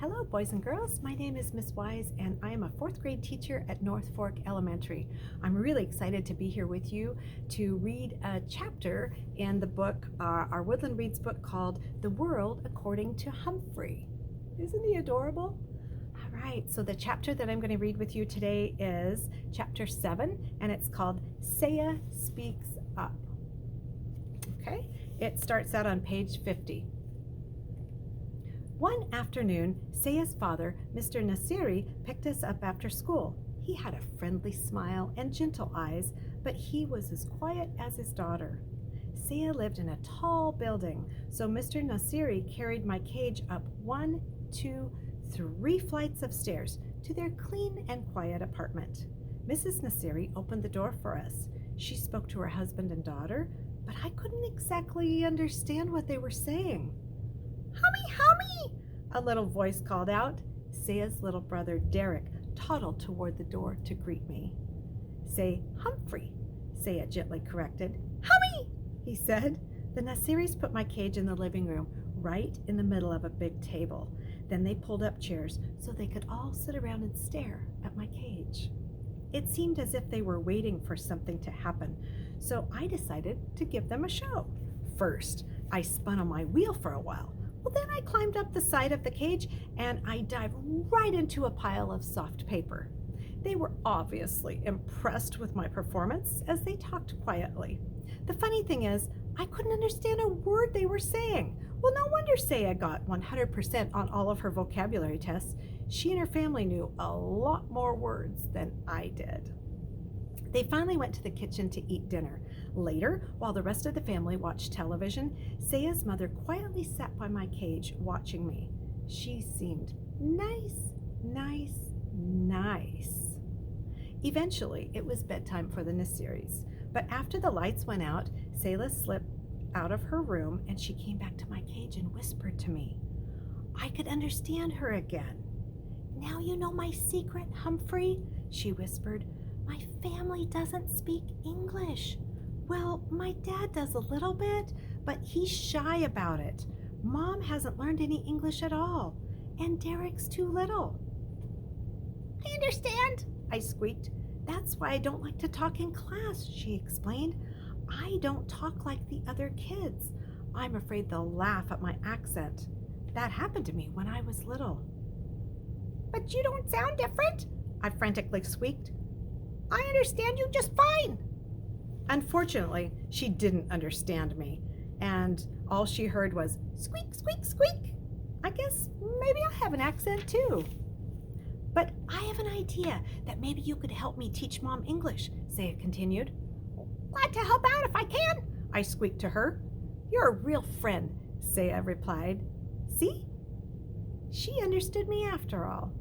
Hello, boys and girls. My name is Miss Wise, and I am a fourth grade teacher at North Fork Elementary. I'm really excited to be here with you to read a chapter in the book, our Woodland Reads book called The World According to Humphrey. Isn't he adorable? All right, so the chapter that I'm going to read with you today is chapter 7, and it's called Saya Speaks Up. Okay, it starts out on page 50. One afternoon, Saya's father, Mr. Nasiri, picked us up after school. He had a friendly smile and gentle eyes, but he was as quiet as his daughter. Saya lived in a tall building, so Mr. Nasiri carried my cage up 1, 2, 3 flights of stairs to their clean and quiet apartment. Mrs. Nasiri opened the door for us. She spoke to her husband and daughter, but I couldn't exactly understand what they were saying. "Hummy, hummy!" a little voice called out. Saya's little brother, Derek, toddled toward the door to greet me. "Say Humphrey," Saya gently corrected. "Hummy," he said. The Nasiris put my cage in the living room, right in the middle of a big table. Then they pulled up chairs so they could all sit around and stare at my cage. It seemed as if they were waiting for something to happen, so I decided to give them a show. First, I spun on my wheel for a while. Well, then I climbed up the side of the cage and I dived right into a pile of soft paper. They were obviously impressed with my performance as they talked quietly. The funny thing is, I couldn't understand a word they were saying. Well, no wonder Saya got 100% on all of her vocabulary tests. She and her family knew a lot more words than I did. They finally went to the kitchen to eat dinner. Later, while the rest of the family watched television, Saya's mother quietly sat by my cage watching me. She seemed nice. Eventually, it was bedtime for the Nasiris, but after the lights went out, Saya slipped out of her room and she came back to my cage and whispered to me. I could understand her again. "Now you know my secret, Humphrey," she whispered. "My family doesn't speak English. Well, my dad does a little bit, but he's shy about it. Mom hasn't learned any English at all, and Derek's too little." "I understand," I squeaked. "That's why I don't like to talk in class," she explained. "I don't talk like the other kids. I'm afraid they'll laugh at my accent. That happened to me when I was little." "But you don't sound different," I frantically squeaked. "I understand you just fine." Unfortunately, she didn't understand me, and all she heard was squeak, squeak, squeak. I guess maybe I have an accent too. "But I have an idea that maybe you could help me teach Mom English," Saya continued. "Glad to help out if I can," I squeaked to her. "You're a real friend," Saya replied. See? She understood me after all.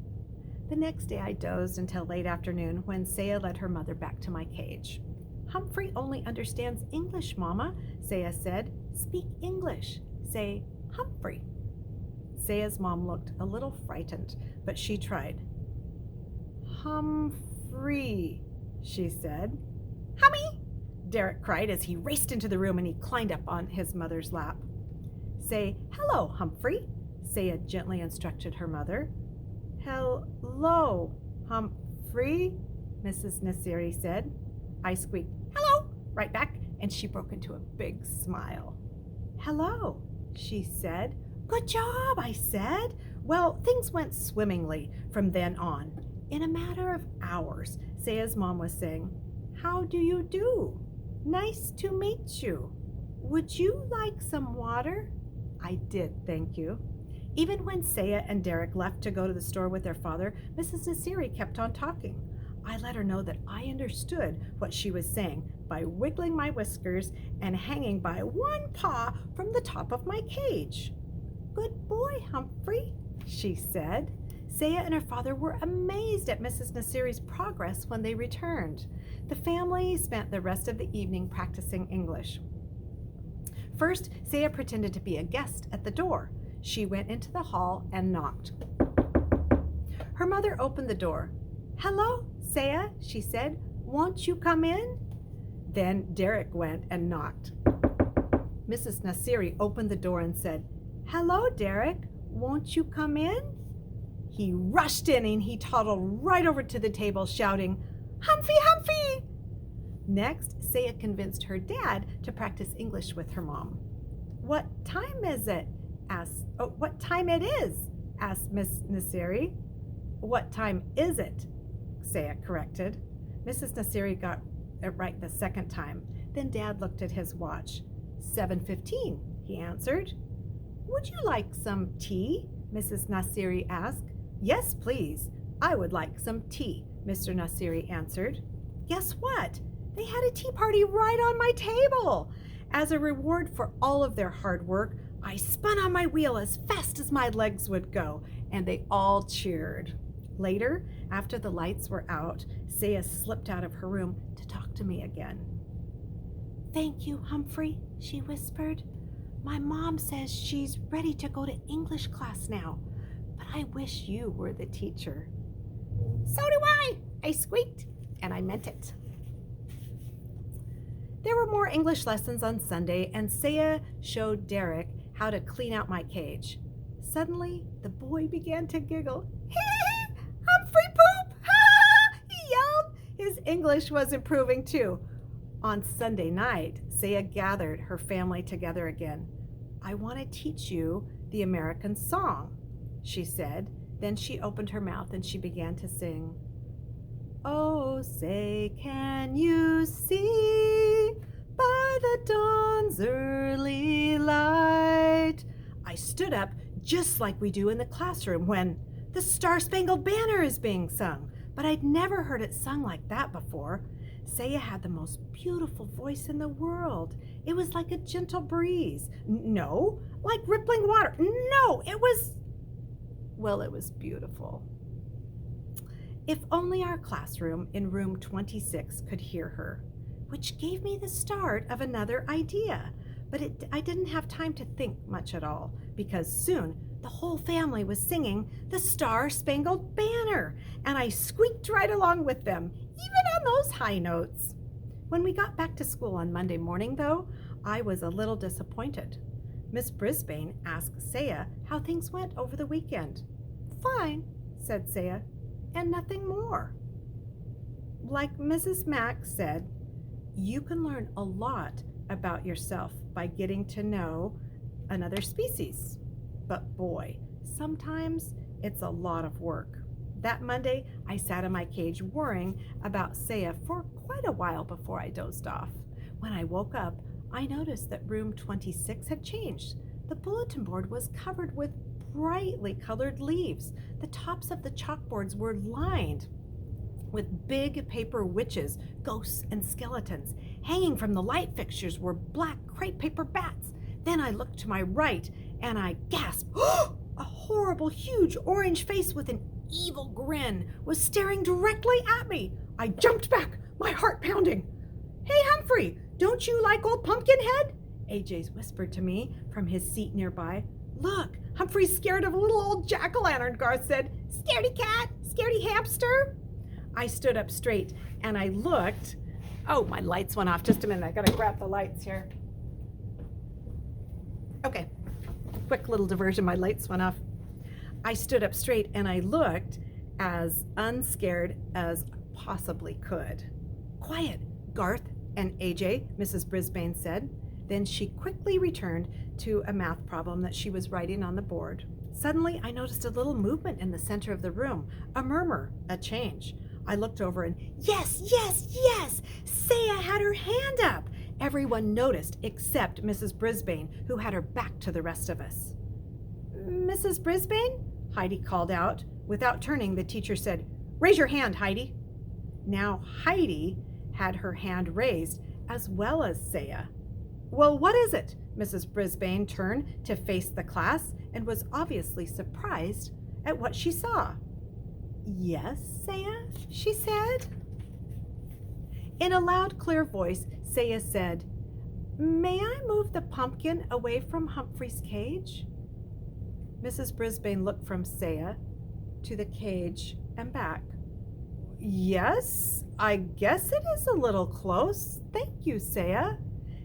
The next day I dozed until late afternoon when Saya led her mother back to my cage. "Humphrey only understands English, Mama," Saya said. "Speak English. Say Humphrey." Saya's mom looked a little frightened, but she tried. "Humphrey," she said. "Hummy!" Derek cried as he raced into the room and he climbed up on his mother's lap. "Say hello, Humphrey," Saya gently instructed her mother. "Hello, Humphrey," Mrs. Nasiri said. I squeaked, "Hello," right back, and she broke into a big smile. "Hello," she said. "Good job," I said. Well, things went swimmingly from then on. In a matter of hours, Saya's mom was saying, "How do you do? Nice to meet you. Would you like some water?" I did, thank you. Even when Saya and Derek left to go to the store with their father, Mrs. Nasiri kept on talking. I let her know that I understood what she was saying by wiggling my whiskers and hanging by one paw from the top of my cage. "Good boy, Humphrey," she said. Saya and her father were amazed at Mrs. Nasiri's progress when they returned. The family spent the rest of the evening practicing English. First, Saya pretended to be a guest at the door. She went into the hall and knocked. Her mother opened the door. "Hello, Saya," she said. "Won't you come in?" Then Derek went and knocked. Mrs. Nasiri opened the door and said, "Hello, Derek. Won't you come in?" He rushed in and he toddled right over to the table shouting, "Humphrey, Humphrey!" Next, Saya convinced her dad to practice English with her mom. "What time is it?" What time it is?" asked Miss Nasiri. "What time is it?" Saya corrected. Mrs. Nasiri got it right the second time. Then Dad looked at his watch. 7:15, he answered. "Would you like some tea?" Mrs. Nasiri asked. "Yes, please. I would like some tea," Mr. Nasiri answered. Guess what? They had a tea party right on my table. As a reward for all of their hard work, I spun on my wheel as fast as my legs would go, and they all cheered. Later, after the lights were out, Saya slipped out of her room to talk to me again. "Thank you, Humphrey," she whispered. "My mom says she's ready to go to English class now, but I wish you were the teacher." "So do I squeaked, and I meant it. There were more English lessons on Sunday, and Saya showed Derek how to clean out my cage. Suddenly, the boy began to giggle. "Humphrey poop!" he yelled. His English was improving too. On Sunday night, Saya gathered her family together again. "I want to teach you the American song," she said. Then she opened her mouth and she began to sing. "Oh, say, can you see by the dawn's early light?" I stood up just like we do in the classroom when the Star-Spangled Banner is being sung, but I'd never heard it sung like that before. Saya had the most beautiful voice in the world. It was like a gentle breeze. No, like rippling water. No, it was beautiful. If only our classroom in room 26 could hear her, which gave me the start of another idea. But I didn't have time to think much at all, because soon the whole family was singing the Star-Spangled Banner, and I squeaked right along with them, even on those high notes. When we got back to school on Monday morning, though, I was a little disappointed. Miss Brisbane asked Saya how things went over the weekend. "Fine," said Saya, "and nothing more." Like Mrs. Mack said, you can learn a lot about yourself by getting to know another species. But boy, sometimes it's a lot of work. That Monday, I sat in my cage worrying about Saya for quite a while before I dozed off. When I woke up, I noticed that room 26 had changed. The bulletin board was covered with brightly colored leaves. The tops of the chalkboards were lined with big paper witches, ghosts, and skeletons. Hanging from the light fixtures were black crepe paper bats. Then I looked to my right and I gasped. A horrible, huge orange face with an evil grin was staring directly at me. I jumped back, my heart pounding. "Hey, Humphrey, don't you like old Pumpkinhead?" AJ whispered to me from his seat nearby. "Look, Humphrey's scared of a little old jack-o'-lantern," Garth said. "Scaredy cat, scaredy hamster." I stood up straight and I looked. Oh, my lights went off. Just a minute, I gotta grab the lights here. Okay, quick little diversion, my lights went off. I stood up straight and I looked as unscared as possibly could. "Quiet, Garth and AJ," Mrs. Brisbane said. Then she quickly returned to a math problem that she was writing on the board. Suddenly, I noticed a little movement in the center of the room, a murmur, a change. I looked over and yes, Saya had her hand up. Everyone noticed except Mrs. Brisbane, who had her back to the rest of us. "Mrs. Brisbane?" Heidi called out. Without turning, the teacher said, "Raise your hand, Heidi." Now Heidi had her hand raised as well as Saya. "Well, what is it?" Mrs. Brisbane turned to face the class and was obviously surprised at what she saw. "Yes, Saya," she said. In a loud, clear voice, Saya said, "May I move the pumpkin away from Humphrey's cage?" Mrs. Brisbane looked from Saya to the cage and back. "Yes, I guess it is a little close. Thank you, Saya."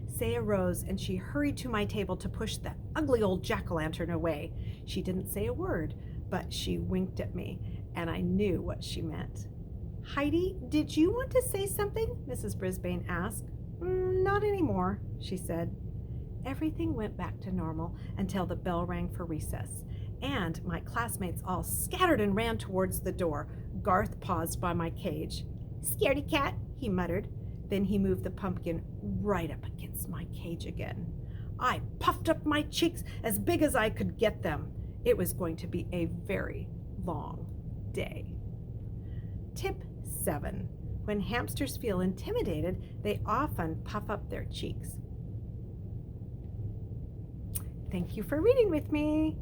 Saya rose and she hurried to my table to push that ugly old jack-o'-lantern away. She didn't say a word, but she winked at me, and I knew what she meant. Heidi, did you want to say something? Mrs. Brisbane asked. Not anymore, she said. Everything went back to normal until the bell rang for recess, and my classmates all scattered and ran towards the door. Garth paused by my cage. Scaredy cat, he muttered. Then he moved the pumpkin right up against my cage again. I puffed up my cheeks as big as I could get them. It was going to be a very long day. Tip 7. When hamsters feel intimidated, they often puff up their cheeks. Thank you for reading with me.